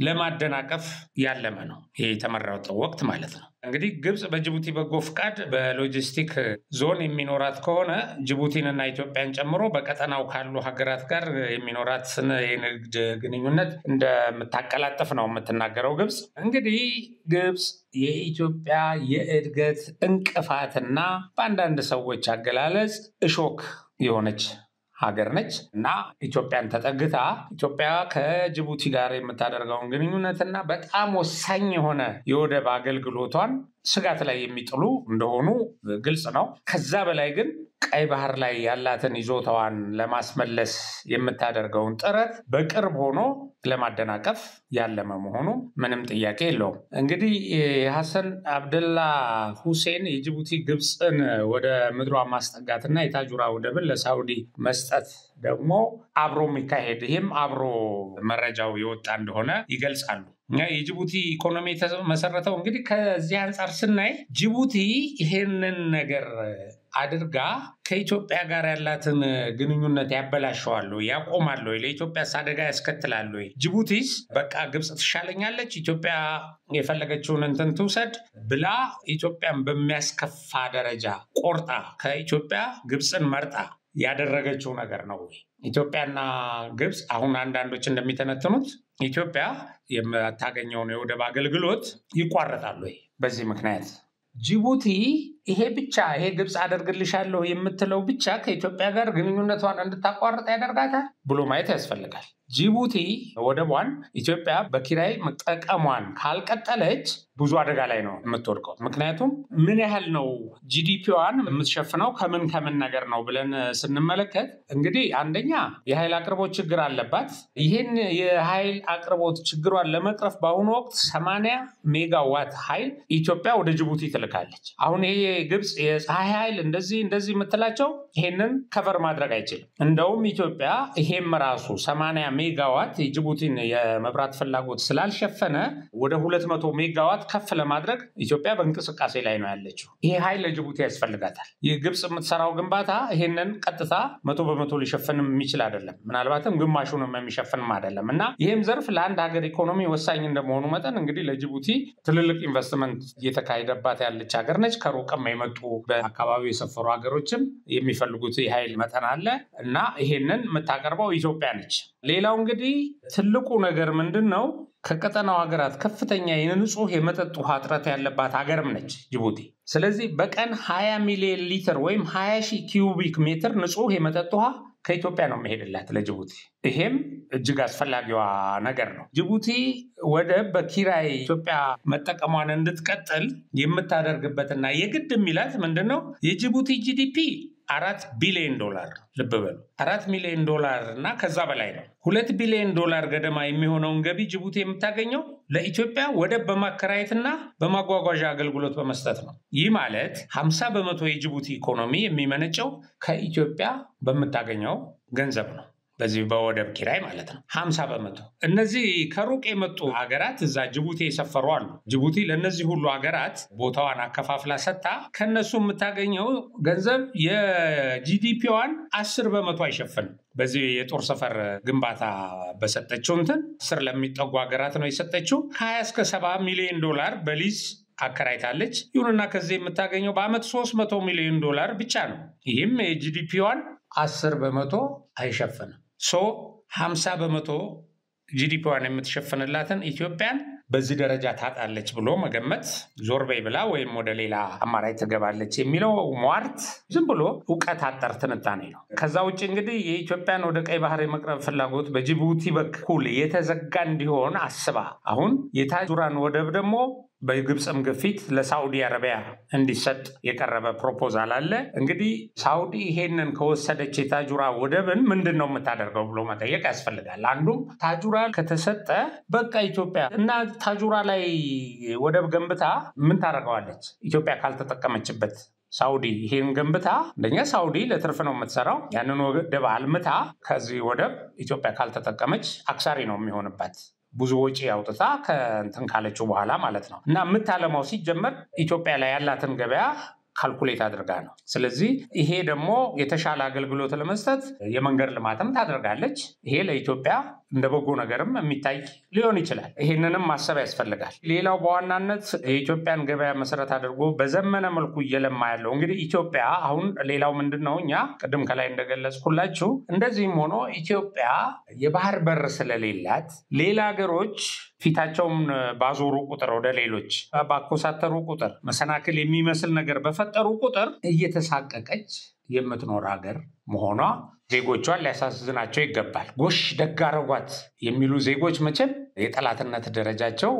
ለማደናቀፍ ያለመ ነው ይሄ የተመረጠው ወቅት ማለት ነው። እንግዲህ ግብጽ በጅቡቲ በጎ ፍቃድ በሎጂስቲክ ዞን የሚኖራት ከሆነ ጅቡቲንና ኢትዮጵያን ጨምሮ በቀጠናው ካሉ ሀገራት ጋር የሚኖራትን የንግድ ግንኙነት እንደምታቀላጥፍ ነው የምትናገረው ግብጽ። እንግዲህ ግብጽ የኢትዮጵያ የእድገት እንቅፋትና በአንዳንድ ሰዎች አገላለጽ እሾክ የሆነች ሀገር ነች እና ኢትዮጵያን ተጠግታ ኢትዮጵያ ከጅቡቲ ጋር የምታደርገውን ግንኙነትና በጣም ወሳኝ የሆነ የወደብ አገልግሎቷን ስጋት ላይ የሚጥሉ እንደሆኑ ግልጽ ነው። ከዛ በላይ ግን ቀይ ባህር ላይ ያላትን ይዞታዋን ለማስመለስ የምታደርገውን ጥረት በቅርብ ሆኖ ለማደናቀፍ ያለመ መሆኑ ምንም ጥያቄ የለውም። እንግዲህ ሐሰን አብደላ ሁሴን የጅቡቲ ግብፅን ወደ ምድሯ ማስጠጋትና የታጁራ ወደብን ለሳውዲ መስጠት ደግሞ አብሮ የሚካሄድ ይህም አብሮ መረጃው የወጣ እንደሆነ ይገልጻሉ። የጅቡቲ ኢኮኖሚ የተመሰረተው እንግዲህ ከዚህ አንጻር ስናይ ጅቡቲ ይሄንን ነገር አድርጋ ከኢትዮጵያ ጋር ያላትን ግንኙነት ያበላሸዋል ወይ ያቆማል ወይ ለኢትዮጵያ አደጋ ያስከትላል ወይ? ጅቡቲስ በቃ ግብጽ ትሻለኛለች ኢትዮጵያ የፈለገችውን እንትን ትውሰድ ብላ ኢትዮጵያን በሚያስከፋ ደረጃ ቆርጣ ከኢትዮጵያ ግብጽን መርጣ ያደረገችው ነገር ነው ወይ? ኢትዮጵያና ግብጽ አሁን አንዳንዶች እንደሚተነትኑት ኢትዮጵያ የምታገኘውን የወደብ አገልግሎት ይቋረጣሉ ወይ? በዚህ ምክንያት ጅቡቲ ይሄ ግብጽ አደርግልሻለሁ የምትለው ብቻ ከኢትዮጵያ ጋር ግንኙነቷን እንድታቋርጥ ያደርጋታል ብሎ ማየት ያስፈልጋል። ጅቡቲ ወደቧን ኢትዮጵያ በኪራይ መጠቀሟን ካልቀጠለች ብዙ አደጋ ላይ ነው የምትወድቀው። ምክንያቱም ምን ያህል ነው ጂዲፒዋን የምትሸፍነው ከምን ነገር ነው ብለን ስንመለከት እንግዲህ አንደኛ የኃይል አቅርቦት ችግር አለባት። ይህን የኃይል አቅርቦት ችግሯን ለመቅረፍ በአሁኑ ወቅት 80 ሜጋዋት ኃይል ኢትዮጵያ ወደ ጅቡቲ ትልካለች። አሁን ይሄ ግብጽ የፀሐይ ኃይል እንደዚህ የምትላቸው ይሄንን ከቨር ማድረግ አይችልም። እንደውም ኢትዮጵያ ይሄ ይሄም ራሱ 80 ሜጋዋት የጅቡቲን የመብራት ፍላጎት ስላልሸፈነ ወደ 200 ሜጋዋት ከፍ ለማድረግ ኢትዮጵያ በእንቅስቃሴ ላይ ነው ያለችው። ይሄ ኃይል ለጅቡቲ ያስፈልጋታል። የግብጽ የምትሰራው ግንባታ ይሄንን ቀጥታ 100% ሊሸፍን የሚችል አይደለም። ምናልባትም ግማሹንም የሚሸፍንም አይደለም እና ይሄም ዘርፍ ለአንድ ሀገር ኢኮኖሚ ወሳኝ እንደመሆኑ መጠን እንግዲህ ለጅቡቲ ትልልቅ ኢንቨስትመንት እየተካሄደባት ያለች ሀገር ነች። ከሩቅም የመጡ በአካባቢው የሰፈሩ ሀገሮችም የሚፈልጉት የኃይል መጠን አለ እና ይሄንን የምታቀርበው ኢትዮጵያ ነች። ሌላው እንግዲህ ትልቁ ነገር ምንድነው? ከቀጠናው ሀገራት ከፍተኛ የንጹህ የመጠጥ ውሃ እጥረት ያለባት ሀገርም ነች ጅቡቲ። ስለዚህ በቀን 20 ሚሊዮን ሊትር ወይም 20,000 ኪዩቢክ ሜትር ንጹህ የመጠጥ ውሃ ከኢትዮጵያ ነው የሚሄድላት ለጅቡቲ። ይሄም እጅግ አስፈላጊዋ ነገር ነው። ጅቡቲ ወደብ በኪራይ ኢትዮጵያ መጠቀሟን እንድትቀጥል የምታደርግበትና የግድ የሚላት ምንድነው? የጅቡቲ ጂዲፒ $4 ቢሊዮን ልብ በሉ 4 ሚሊዮን ዶላር እና ከዛ በላይ ነው። $2 ቢሊዮን ገደማ የሚሆነውን ገቢ ጅቡቲ የምታገኘው ለኢትዮጵያ ወደብ በማከራየትና በማጓጓዣ አገልግሎት በመስጠት ነው። ይህ ማለት 50% የጅቡቲ ኢኮኖሚ የሚመነጨው ከኢትዮጵያ በምታገኘው ገንዘብ ነው። በዚህ በወደብ ኪራይ ማለት ነው 50%። እነዚህ ከሩቅ የመጡ ሀገራት እዛ ጅቡቲ የሰፈሩ አሉ። ጅቡቲ ለነዚህ ሁሉ ሀገራት ቦታዋን አከፋፍላ ሰጥታ ከነሱ የምታገኘው ገንዘብ የጂዲፒዋን 10% አይሸፍንም። በዚህ የጦር ሰፈር ግንባታ በሰጠችው እንትን 10 ለሚጠጉ ሀገራት ነው የሰጠችው። 20 እስከ 70 ሚሊዮን ዶላር በሊዝ አከራይታለች። ይሁንና ከዚህ የምታገኘው በአመት $300 ሚሊዮን ብቻ ነው። ይህም የጂዲፒዋን 10% አይሸፍንም። 50% ጂዲፒዋን የምትሸፍንላትን ኢትዮጵያን በዚህ ደረጃ ታጣለች ብሎ መገመት ዞር በይ ብላ ወይም ወደ ሌላ አማራጭ ትገባለች የሚለው ሟርት ዝም ብሎ ዕውቀት አጠር ትንታኔ ነው። ከዛ ውጭ እንግዲህ የኢትዮጵያን ወደ ቀይ ባህር የመቅረብ ፍላጎት በጅቡቲ በኩል የተዘጋ እንዲሆን አስባ አሁን የታጁራን ወደብ ደግሞ በግብጽም ግፊት ለሳዑዲ አረቢያ እንዲሰጥ የቀረበ ፕሮፖዛል አለ። እንግዲህ ሳዑዲ ይሄንን ከወሰደች የታጁራ ወደብን ምንድነው የምታደርገው ብሎ መጠየቅ ያስፈልጋል። አንዱም ታጁራ ከተሰጠ በቃ ኢትዮጵያ እና ታጁራ ላይ ወደብ ገንብታ ምን ታደርገዋለች? ኢትዮጵያ ካልተጠቀመችበት ሳዑዲ ይሄን ገንብታ እንደኛ ሳዑዲ ለትርፍ ነው የምትሰራው። ያንን ወደብ አልምታ ከዚህ ወደብ ኢትዮጵያ ካልተጠቀመች አክሳሪ ነው የሚሆንባት። ብዙ ወጪ ያውጥታ ከእንትን ካለችው በኋላ ማለት ነው። እና የምታለማው ሲጀመር ኢትዮጵያ ላይ ያላትን ገበያ ካልኩሌት አድርጋ ነው። ስለዚህ ይሄ ደግሞ የተሻለ አገልግሎት ለመስጠት የመንገድ ልማትም ታደርጋለች። ይሄ ለኢትዮጵያ እንደ በጎ ነገርም የሚታይ ሊሆን ይችላል። ይሄንንም ማሰብ ያስፈልጋል። ሌላው በዋናነት የኢትዮጵያን ገበያ መሰረት አድርጎ በዘመነ መልኩ እየለማ ያለው እንግዲህ ኢትዮጵያ አሁን ሌላው ምንድነው? እኛ ቅድም ከላይ እንደገለጽኩላችሁ እንደዚህም ሆኖ ኢትዮጵያ የባህር በር ስለሌላት ሌላ ሀገሮች ፊታቸውን ባዞሩ ቁጥር ወደ ሌሎች ባኮሳተሩ ቁጥር መሰናክል የሚመስል ነገር በፈጠሩ ቁጥር እየተሳቀቀች የምትኖር ሀገር መሆኗ ዜጎቿን ሊያሳዝናቸው ይገባል። ጎሽ ደግ አረጓት የሚሉ ዜጎች መቼም የጠላትነት ደረጃቸው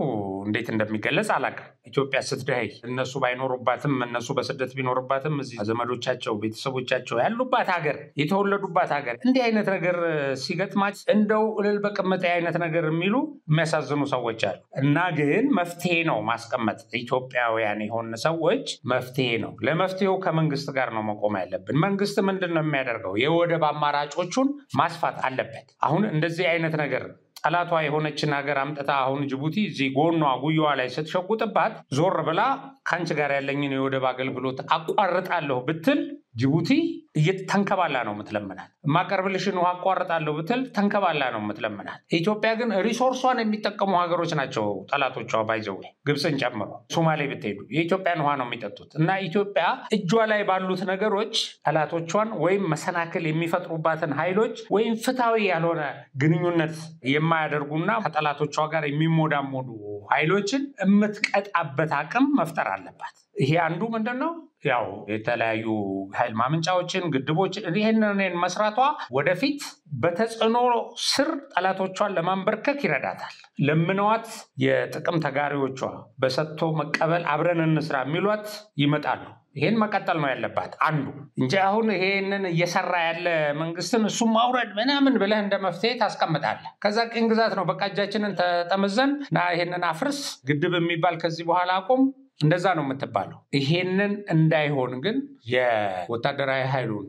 እንዴት እንደሚገለጽ አላውቅም። ኢትዮጵያ ስትደኸይ እነሱ ባይኖሩባትም እነሱ በስደት ቢኖሩባትም እዚህ ዘመዶቻቸው ቤተሰቦቻቸው ያሉባት ሀገር የተወለዱባት ሀገር እንዲህ አይነት ነገር ሲገጥማች እንደው እልል በቅምጤ አይነት ነገር የሚሉ የሚያሳዝኑ ሰዎች አሉ። እና ግን መፍትሄ ነው ማስቀመጥ። ኢትዮጵያውያን የሆኑ ሰዎች መፍትሄ ነው። ለመፍትሄው ከመንግስት ጋር ነው መቆም ያለብን። መንግስት ምንድነው የሚያደርገው? የወደብ አማራጮቹን ማስፋት አለበት። አሁን እንደዚህ አይነት ነገር ጠላቷ የሆነችን ሀገር አምጥታ አሁን ጅቡቲ እዚህ ጎኗ ጉያዋ ላይ ስትሸጉጥባት ዞር ብላ ካንቺ ጋር ያለኝን የወደብ አገልግሎት አቋርጣለሁ ብትል ጅቡቲ እየተንከባላ ነው የምትለምናት። ማቀርብልሽን ውሃ አቋርጣለሁ ብትል ተንከባላ ነው የምትለምናት። ኢትዮጵያ ግን ሪሶርሷን የሚጠቀሙ ሀገሮች ናቸው ጠላቶቿ። ባይዘው ግብፅን ጨምሮ ሶማሌ ብትሄዱ የኢትዮጵያን ውሃ ነው የሚጠጡት። እና ኢትዮጵያ እጇ ላይ ባሉት ነገሮች ጠላቶቿን ወይም መሰናክል የሚፈጥሩባትን ኃይሎች ወይም ፍትሃዊ ያልሆነ ግንኙነት የማያደርጉና ከጠላቶቿ ጋር የሚሞዳሞዱ ኃይሎችን የምትቀጣበት አቅም መፍጠር አለባት። ይሄ አንዱ ምንድነው? ያው የተለያዩ ኃይል ማመንጫዎችን ግድቦችን ይሄንን መስራቷ ወደፊት በተጽዕኖ ስር ጠላቶቿን ለማንበርከክ ይረዳታል። ለምነዋት የጥቅም ተጋሪዎቿ በሰጥቶ መቀበል አብረን እንስራ የሚሏት ይመጣሉ። ይሄን መቀጠል ነው ያለባት አንዱ እንጂ አሁን ይሄንን እየሰራ ያለ መንግስትን እሱም ማውረድ ምናምን ብለህ እንደ መፍትሄ ታስቀምጣለህ። ከዛ ቅኝ ግዛት ነው በቃ እጃችንን ተጠመዘን ና ይሄንን አፍርስ ግድብ የሚባል ከዚህ በኋላ አቁም እንደዛ ነው የምትባለው። ይሄንን እንዳይሆን ግን የወታደራዊ ኃይሉን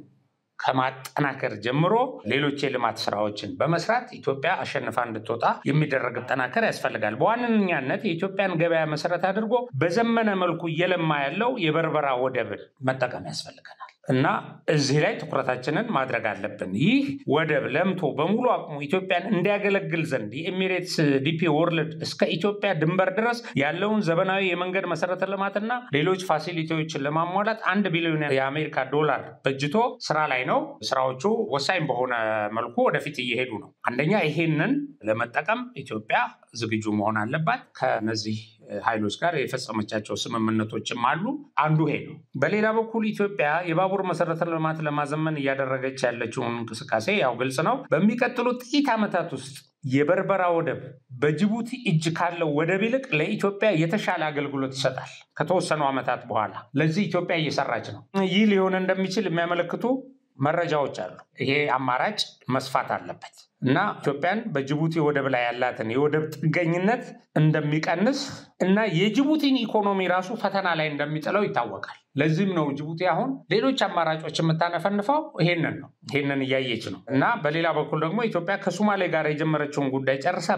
ከማጠናከር ጀምሮ ሌሎች የልማት ስራዎችን በመስራት ኢትዮጵያ አሸንፋ እንድትወጣ የሚደረግ ጠናከር ያስፈልጋል። በዋነኛነት የኢትዮጵያን ገበያ መሰረት አድርጎ በዘመነ መልኩ እየለማ ያለው የበርበራ ወደብን መጠቀም ያስፈልገናል እና እዚህ ላይ ትኩረታችንን ማድረግ አለብን። ይህ ወደብ ለምቶ በሙሉ አቅሙ ኢትዮጵያን እንዲያገለግል ዘንድ የኤሚሬትስ ዲፒ ወርልድ እስከ ኢትዮጵያ ድንበር ድረስ ያለውን ዘመናዊ የመንገድ መሰረተ ልማትና ሌሎች ፋሲሊቲዎችን ለማሟላት $1 ቢሊዮን የአሜሪካ ዶላር በጅቶ ስራ ላይ ነው። ስራዎቹ ወሳኝ በሆነ መልኩ ወደፊት እየሄዱ ነው። አንደኛ ይሄንን ለመጠቀም ኢትዮጵያ ዝግጁ መሆን አለባት። ከነዚህ ኃይሎች ጋር የፈጸመቻቸው ስምምነቶችም አሉ። አንዱ ይሄ ነው። በሌላ በኩል ኢትዮጵያ የባቡር መሰረተ ልማት ለማዘመን እያደረገች ያለችውን እንቅስቃሴ ያው ግልጽ ነው። በሚቀጥሉት ጥቂት ዓመታት ውስጥ የበርበራ ወደብ በጅቡቲ እጅ ካለው ወደብ ይልቅ ለኢትዮጵያ የተሻለ አገልግሎት ይሰጣል ከተወሰኑ ዓመታት በኋላ። ለዚህ ኢትዮጵያ እየሰራች ነው። ይህ ሊሆን እንደሚችል የሚያመለክቱ መረጃዎች አሉ። ይሄ አማራጭ መስፋት አለበት እና ኢትዮጵያን በጅቡቲ ወደብ ላይ ያላትን የወደብ ጥገኝነት እንደሚቀንስ እና የጅቡቲን ኢኮኖሚ ራሱ ፈተና ላይ እንደሚጥለው ይታወቃል። ለዚህም ነው ጅቡቲ አሁን ሌሎች አማራጮች የምታነፈንፈው ይሄንን ነው። ይሄንን እያየች ነው እና በሌላ በኩል ደግሞ ኢትዮጵያ ከሶማሌ ጋር የጀመረችውን ጉዳይ ጨርሳ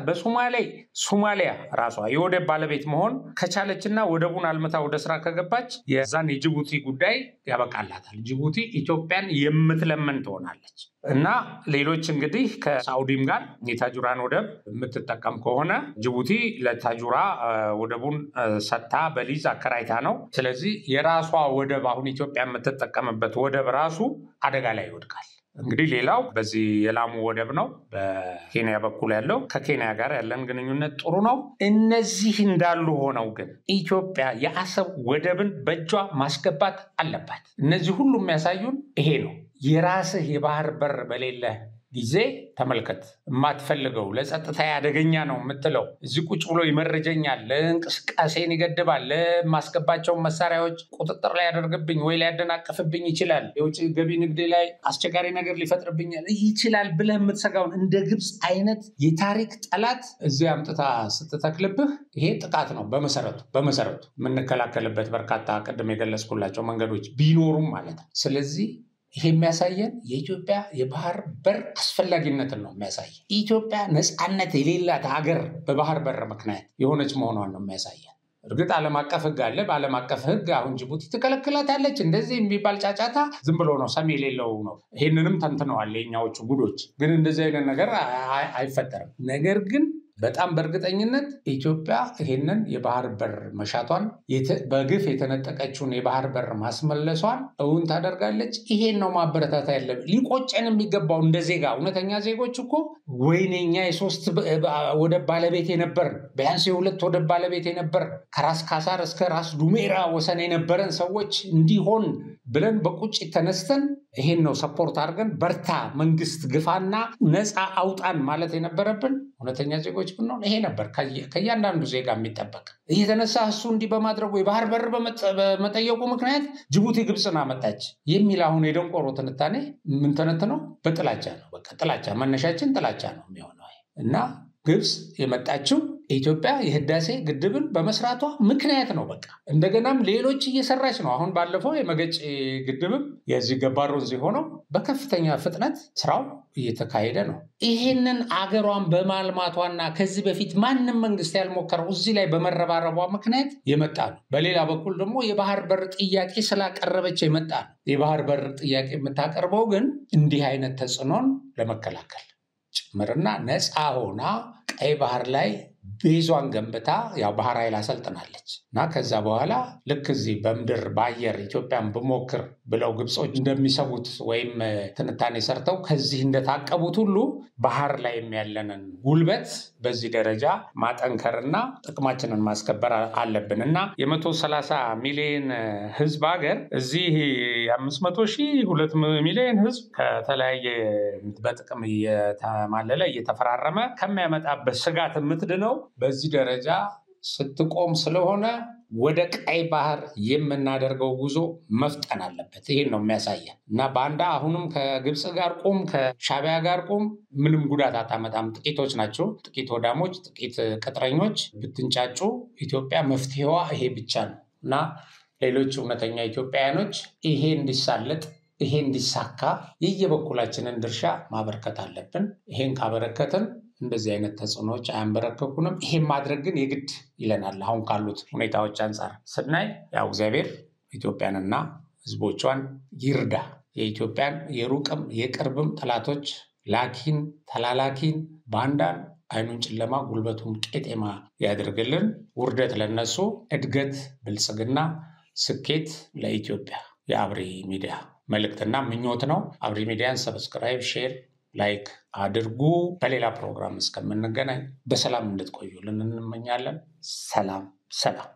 ሶማሊያ ራሷ የወደብ ባለቤት መሆን ከቻለችና ወደቡን አልምታ ወደ ስራ ከገባች የዛን የጅቡቲ ጉዳይ ያበቃላታል። ጅቡቲ ኢትዮጵያን የምትለመን ትሆናለች እና ሌሎች እንግዲህ ከሳውዲም ጋር የታጁራን ወደብ የምትጠቀም ከሆነ ጅቡቲ ለታጁራ ወደቡን ሰጥታ በሊዝ አከራይታ ነው። ስለዚህ የራሷ ወደብ አሁን ኢትዮጵያ የምትጠቀምበት ወደብ ራሱ አደጋ ላይ ይወድቃል። እንግዲህ ሌላው በዚህ የላሙ ወደብ ነው በኬንያ በኩል ያለው። ከኬንያ ጋር ያለን ግንኙነት ጥሩ ነው። እነዚህ እንዳሉ ሆነው ግን ኢትዮጵያ የአሰብ ወደብን በእጇ ማስገባት አለባት። እነዚህ ሁሉ የሚያሳዩን ይሄ ነው። የራስህ የባህር በር በሌለ ጊዜ ተመልከት፣ የማትፈልገው ለጸጥታ አደገኛ ነው የምትለው እዚህ ቁጭ ብሎ ይመረጀኛል፣ እንቅስቃሴን ይገድባል፣ ለማስገባቸው መሳሪያዎች ቁጥጥር ላይ ያደርግብኝ ወይ ሊያደናቅፍብኝ ይችላል፣ የውጭ ገቢ ንግድ ላይ አስቸጋሪ ነገር ሊፈጥርብኝ ይችላል ብለህ የምትሰጋውን እንደ ግብፅ አይነት የታሪክ ጠላት እዚህ አምጥታ ስትተክልብህ ይሄ ጥቃት ነው። በመሰረቱ የምንከላከልበት በርካታ ቅድም የገለጽኩላቸው መንገዶች ቢኖሩም ማለት ነው። ስለዚህ ይሄ የሚያሳየን የኢትዮጵያ የባህር በር አስፈላጊነትን ነው የሚያሳየን። ኢትዮጵያ ነፃነት የሌላት ሀገር በባህር በር ምክንያት የሆነች መሆኗን ነው የሚያሳየን። እርግጥ ዓለም አቀፍ ሕግ አለ። በዓለም አቀፍ ሕግ አሁን ጅቡቲ ትከለክላታለች እንደዚህ የሚባል ጫጫታ ዝም ብሎ ነው፣ ሰሚ የሌለው ነው። ይሄንንም ተንትነዋል የኛዎቹ ጉዶች። ግን እንደዚህ አይነት ነገር አይፈጠርም። ነገር ግን በጣም በእርግጠኝነት ኢትዮጵያ ይሄንን የባህር በር መሻቷን በግፍ የተነጠቀችውን የባህር በር ማስመለሷን እውን ታደርጋለች። ይሄን ነው ማበረታታ ያለብን። ሊቆጨን የሚገባው እንደ ዜጋ፣ እውነተኛ ዜጎች እኮ ወይኔኛ የ3 ወደብ ባለቤት የነበርን ቢያንስ የ2 ወደብ ባለቤት የነበርን ከራስ ካሳር እስከ ራስ ዱሜራ ወሰን የነበረን ሰዎች እንዲሆን ብለን በቁጭት ተነስተን ይሄን ነው ሰፖርት አድርገን በርታ መንግስት ግፋና ነፃ አውጣን ማለት የነበረብን እውነተኛ ዜጎች ብንሆን ይሄ ነበር ከእያንዳንዱ ዜጋ የሚጠበቅ። እየተነሳ እሱ እንዲህ በማድረጉ የባህር በር በመጠየቁ ምክንያት ጅቡቲ ግብፅን አመጣች የሚል አሁን የደንቆሮ ትንታኔ ምን ተነትነው በጥላቻ ነው። በቃ ጥላቻ፣ መነሻችን ጥላቻ ነው የሚሆነው እና ግብፅ የመጣችው ኢትዮጵያ የህዳሴ ግድብን በመስራቷ ምክንያት ነው። በቃ እንደገናም ሌሎች እየሰራች ነው። አሁን ባለፈው የመገጭ ግድብም የዚህ ገባር ወንዝ ሆነው በከፍተኛ ፍጥነት ስራው እየተካሄደ ነው። ይሄንን አገሯን በማልማቷና ከዚህ በፊት ማንም መንግስት ያልሞከረው እዚህ ላይ በመረባረቧ ምክንያት የመጣ ነው። በሌላ በኩል ደግሞ የባህር በር ጥያቄ ስላቀረበች የመጣ ነው። የባህር በር ጥያቄ የምታቀርበው ግን እንዲህ አይነት ተጽዕኖን ለመከላከል ጭምርና ነፃ ሆና ቀይ ባህር ላይ ቤዟን ገንብታ ያው ባህር ኃይል አሰልጥናለች እና ከዛ በኋላ ልክ እዚህ በምድር በአየር ኢትዮጵያን ብሞክር ብለው ግብጾች እንደሚሰቡት ወይም ትንታኔ ሰርተው ከዚህ እንደታቀቡት ሁሉ ባህር ላይ ያለንን ጉልበት በዚህ ደረጃ ማጠንከርና ጥቅማችንን ማስከበር አለብን እና የ130 ሚሊዮን ህዝብ ሀገር እዚህ 500,000 2 ሚሊዮን ህዝብ ከተለያየ በጥቅም እየተማለለ እየተፈራረመ ከሚያመጣበት ስጋት የምትድነው በዚህ ደረጃ ስትቆም ስለሆነ ወደ ቀይ ባህር የምናደርገው ጉዞ መፍጠን አለበት። ይሄን ነው የሚያሳየን እና ባንዳ አሁንም ከግብፅ ጋር ቁም፣ ከሻቢያ ጋር ቁም፣ ምንም ጉዳት አታመጣም። ጥቂቶች ናቸው፣ ጥቂት ወዳሞች፣ ጥቂት ቅጥረኞች ብትንጫጩ ኢትዮጵያ መፍትሄዋ ይሄ ብቻ ነው እና ሌሎች እውነተኛ ኢትዮጵያውያኖች ይሄ እንዲሳለጥ ይሄ እንዲሳካ የየበኩላችንን ድርሻ ማበርከት አለብን። ይሄን ካበረከትን እንደዚህ አይነት ተጽዕኖዎች አያንበረከኩንም። ይሄን ማድረግ ግን የግድ ይለናል። አሁን ካሉት ሁኔታዎች አንፃር ስናይ ያው እግዚአብሔር ኢትዮጵያንና ህዝቦቿን ይርዳ። የኢትዮጵያን የሩቅም የቅርብም ጠላቶች ላኪን ተላላኪን ባንዳን አይኑን ጨለማ ጉልበቱን ቄጤማ ያድርግልን። ውርደት ለነሱ፣ እድገት፣ ብልጽግና፣ ስኬት ለኢትዮጵያ። የአብሪ ሚዲያ መልእክትና ምኞት ነው። አብሪ ሚዲያን ሰብስክራይብ፣ ሼር፣ ላይክ አድርጉ። በሌላ ፕሮግራም እስከምንገናኝ በሰላም እንድትቆዩልን እንመኛለን። ሰላም ሰላም።